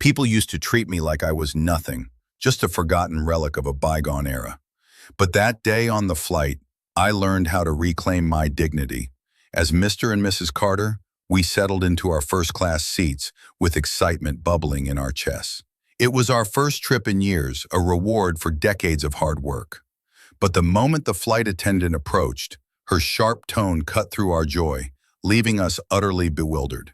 People used to treat me like I was nothing, just a forgotten relic of a bygone era. But that day on the flight, I learned how to reclaim my dignity. As Mr. and Mrs. Carter, we settled into our first-class seats with excitement bubbling in our chests. It was our first trip in years, a reward for decades of hard work. But the moment the flight attendant approached, her sharp tone cut through our joy, leaving us utterly bewildered.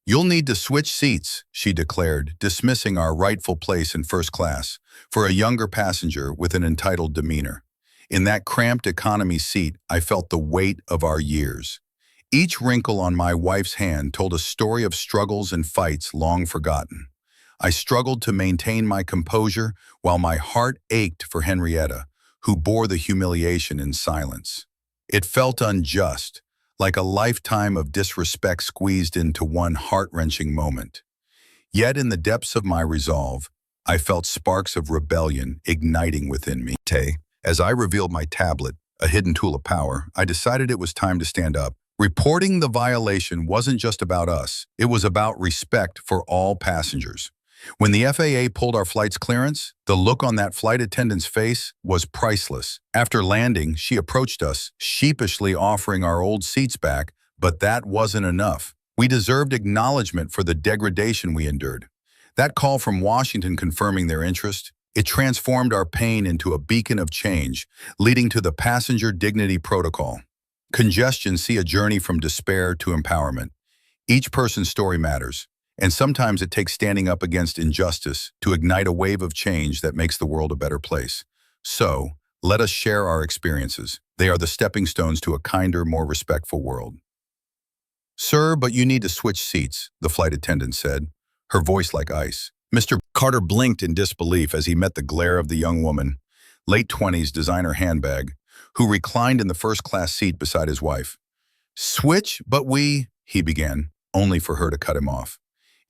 "You'll need to switch seats," she declared, dismissing our rightful place in first class for a younger passenger with an entitled demeanor. In that cramped economy seat, I felt the weight of our years. Each wrinkle on my wife's hand told a story of struggles and fights long forgotten. I struggled to maintain my composure while my heart ached for Henrietta, who bore the humiliation in silence. It felt unjust, like a lifetime of disrespect squeezed into one heart-wrenching moment. Yet in the depths of my resolve, I felt sparks of rebellion igniting within me. As I revealed my tablet, a hidden tool of power, I decided it was time to stand up. Reporting the violation wasn't just about us, it was about respect for all passengers. When the FAA pulled our flight's clearance, the look on that flight attendant's face was priceless. After landing, she approached us, sheepishly offering our old seats back, but that wasn't enough. We deserved acknowledgement for the degradation we endured. That call from Washington confirming their interest, it transformed our pain into a beacon of change, leading to the Passenger Dignity Protocol. Congestion see a journey from despair to empowerment. Each person's story matters. And sometimes it takes standing up against injustice to ignite a wave of change that makes the world a better place. So, let us share our experiences. They are the stepping stones to a kinder, more respectful world. "Sir, but you need to switch seats," the flight attendant said, her voice like ice. Mr. Carter blinked in disbelief as he met the glare of the young woman, late 20s designer handbag, who reclined in the first-class seat beside his wife. "Switch, but he began, only for her to cut him off.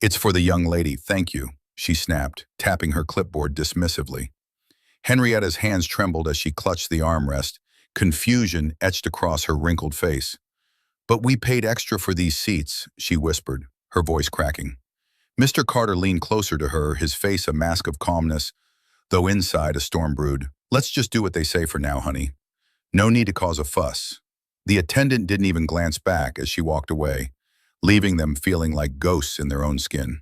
"It's for the young lady, thank you," she snapped, tapping her clipboard dismissively. Henrietta's hands trembled as she clutched the armrest, confusion etched across her wrinkled face. "But we paid extra for these seats," she whispered, her voice cracking. Mr. Carter leaned closer to her, his face a mask of calmness, though inside a storm brewed. "Let's just do what they say for now, honey. No need to cause a fuss." The attendant didn't even glance back as she walked away, leaving them feeling like ghosts in their own skin.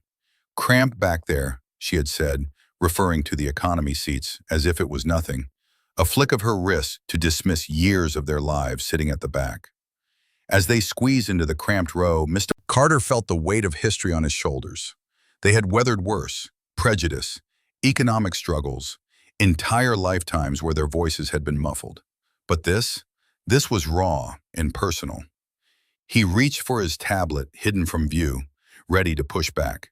"Cramped back there," she had said, referring to the economy seats as if it was nothing, a flick of her wrist to dismiss years of their lives sitting at the back. As they squeezed into the cramped row, Mr. Carter felt the weight of history on his shoulders. They had weathered worse, prejudice, economic struggles, entire lifetimes where their voices had been muffled. But this was raw and personal. He reached for his tablet, hidden from view, ready to push back.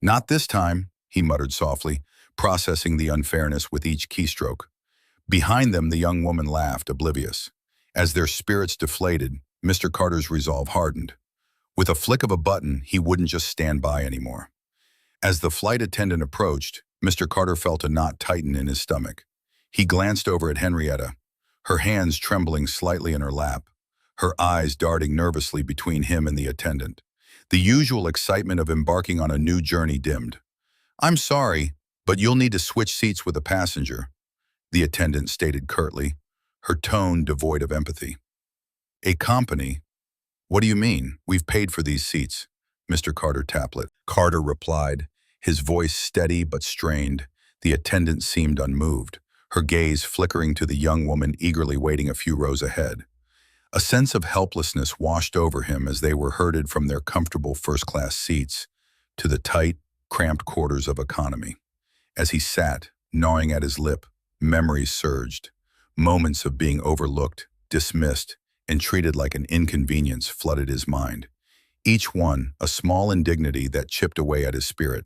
"Not this time," he muttered softly, processing the unfairness with each keystroke. Behind them, the young woman laughed, oblivious. As their spirits deflated, Mr. Carter's resolve hardened. With a flick of a button, he wouldn't just stand by anymore. As the flight attendant approached, Mr. Carter felt a knot tighten in his stomach. He glanced over at Henrietta, her hands trembling slightly in her lap, her eyes darting nervously between him and the attendant. The usual excitement of embarking on a new journey dimmed. "I'm sorry, but you'll need to switch seats with a passenger," the attendant stated curtly, her tone devoid of empathy. "A company? What do you mean? We've paid for these seats," Mr. Carter replied, his voice steady but strained. The attendant seemed unmoved, her gaze flickering to the young woman eagerly waiting a few rows ahead. A sense of helplessness washed over him as they were herded from their comfortable first-class seats to the tight, cramped quarters of economy. As he sat, gnawing at his lip, memories surged. Moments of being overlooked, dismissed, and treated like an inconvenience flooded his mind. Each one a small indignity that chipped away at his spirit.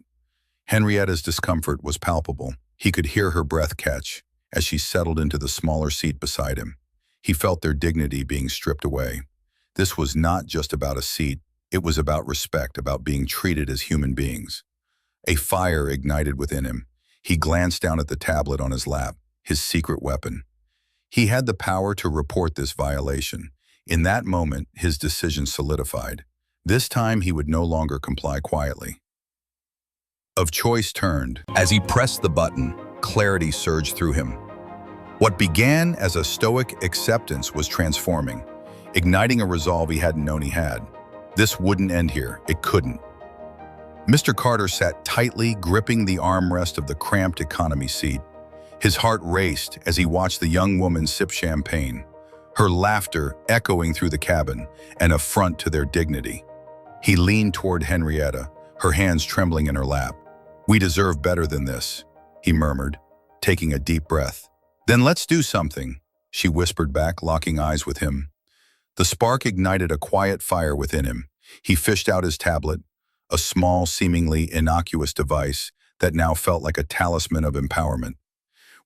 Henrietta's discomfort was palpable. He could hear her breath catch as she settled into the smaller seat beside him. He felt their dignity being stripped away. This was not just about a seat, it was about respect, about being treated as human beings. A fire ignited within him. He glanced down at the tablet on his lap, his secret weapon. He had the power to report this violation. In that moment, his decision solidified. This time he would no longer comply quietly. of choice turned. As he pressed the button, clarity surged through him. What began as a stoic acceptance was transforming, igniting a resolve he hadn't known he had. This wouldn't end here. It couldn't. Mr. Carter sat tightly, gripping the armrest of the cramped economy seat. His heart raced as he watched the young woman sip champagne, her laughter echoing through the cabin, an affront to their dignity. He leaned toward Henrietta, her hands trembling in her lap. "We deserve better than this," he murmured, taking a deep breath. "Then let's do something," she whispered back, locking eyes with him. The spark ignited a quiet fire within him. He fished out his tablet, a small, seemingly innocuous device that now felt like a talisman of empowerment.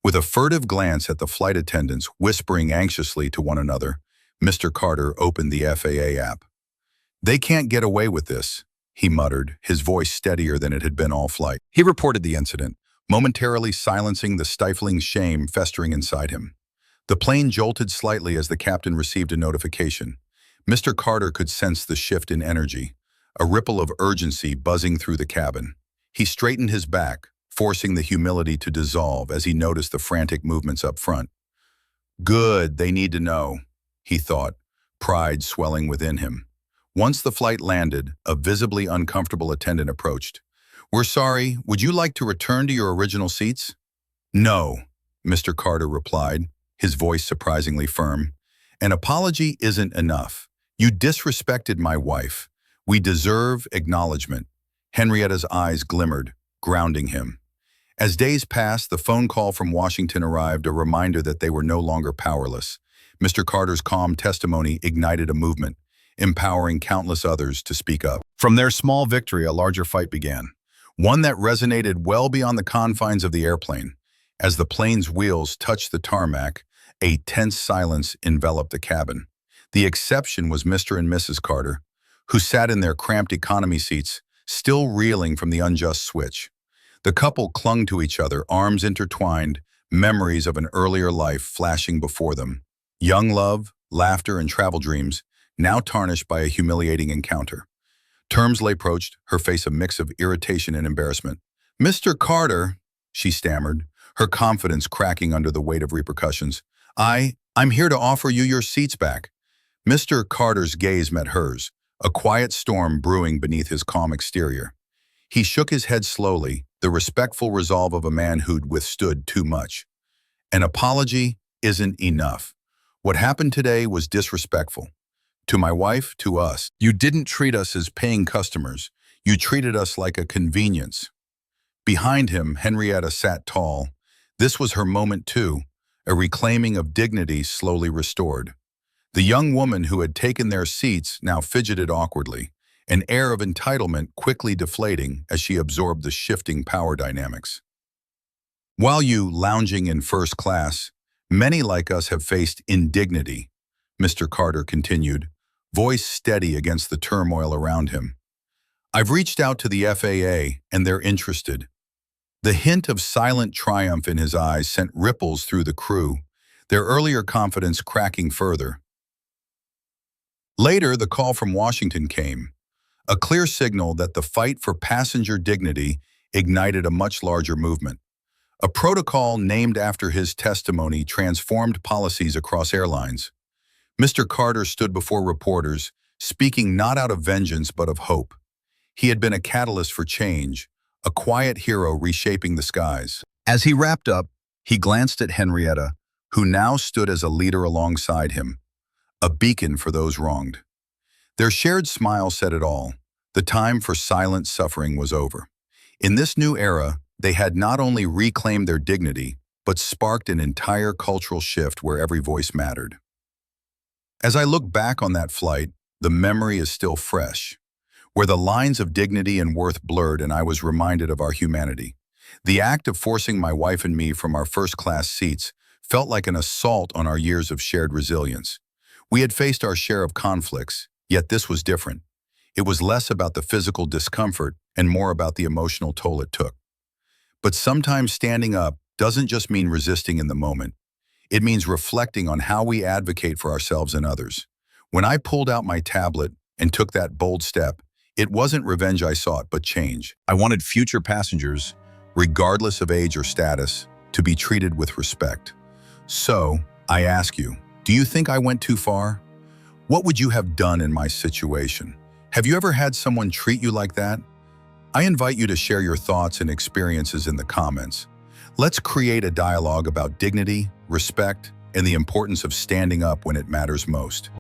With a furtive glance at the flight attendants whispering anxiously to one another, Mr. Carter opened the FAA app. "They can't get away with this," he muttered, his voice steadier than it had been all flight. He reported the incident, momentarily silencing the stifling shame festering inside him. The plane jolted slightly as the captain received a notification. Mr. Carter could sense the shift in energy, a ripple of urgency buzzing through the cabin. He straightened his back, forcing the humility to dissolve as he noticed the frantic movements up front. "Good, they need to know," he thought, pride swelling within him. Once the flight landed, a visibly uncomfortable attendant approached. "We're sorry, would you like to return to your original seats?" "No," Mr. Carter replied, his voice surprisingly firm. "An apology isn't enough. You disrespected my wife. We deserve acknowledgement." Henrietta's eyes glimmered, grounding him. As days passed, the phone call from Washington arrived, a reminder that they were no longer powerless. Mr. Carter's calm testimony ignited a movement, empowering countless others to speak up. From their small victory, a larger fight began, one that resonated well beyond the confines of the airplane. As the plane's wheels touched the tarmac, a tense silence enveloped the cabin. The exception was Mr. and Mrs. Carter, who sat in their cramped economy seats, still reeling from the unjust switch. The couple clung to each other, arms intertwined, memories of an earlier life flashing before them. Young love, laughter, and travel dreams, now tarnished by a humiliating encounter. Termsley approached, her face a mix of irritation and embarrassment. "Mr. Carter," she stammered, her confidence cracking under the weight of repercussions. I'm here to offer you your seats back." Mr. Carter's gaze met hers, a quiet storm brewing beneath his calm exterior. He shook his head slowly, the respectful resolve of a man who'd withstood too much. "An apology isn't enough. What happened today was disrespectful. To my wife, to us. You didn't treat us as paying customers. You treated us like a convenience." Behind him, Henrietta sat tall. This was her moment too, a reclaiming of dignity slowly restored. The young woman who had taken their seats now fidgeted awkwardly, an air of entitlement quickly deflating as she absorbed the shifting power dynamics. "While you lounging in first class, many like us have faced indignity," Mr. Carter continued, voice steady against the turmoil around him. "I've reached out to the FAA, and they're interested." The hint of silent triumph in his eyes sent ripples through the crew, their earlier confidence cracking further. Later, the call from Washington came, a clear signal that the fight for passenger dignity ignited a much larger movement. A protocol named after his testimony transformed policies across airlines. Mr. Carter stood before reporters, speaking not out of vengeance but of hope. He had been a catalyst for change, a quiet hero reshaping the skies. As he wrapped up, he glanced at Henrietta, who now stood as a leader alongside him, a beacon for those wronged. Their shared smile said it all. The time for silent suffering was over. In this new era, they had not only reclaimed their dignity, but sparked an entire cultural shift where every voice mattered. As I look back on that flight, the memory is still fresh, where the lines of dignity and worth blurred and I was reminded of our humanity. The act of forcing my wife and me from our first-class seats felt like an assault on our years of shared resilience. We had faced our share of conflicts, yet this was different. It was less about the physical discomfort and more about the emotional toll it took. But sometimes standing up doesn't just mean resisting in the moment. It means reflecting on how we advocate for ourselves and others. When I pulled out my tablet and took that bold step, It wasn't revenge I sought, but change. I wanted future passengers, regardless of age or status, to be treated with respect. So, I ask you, do you think I went too far? What would you have done in my situation? Have you ever had someone treat you like that? I invite you to share your thoughts and experiences in the comments. Let's create a dialogue about dignity, respect, and the importance of standing up when it matters most.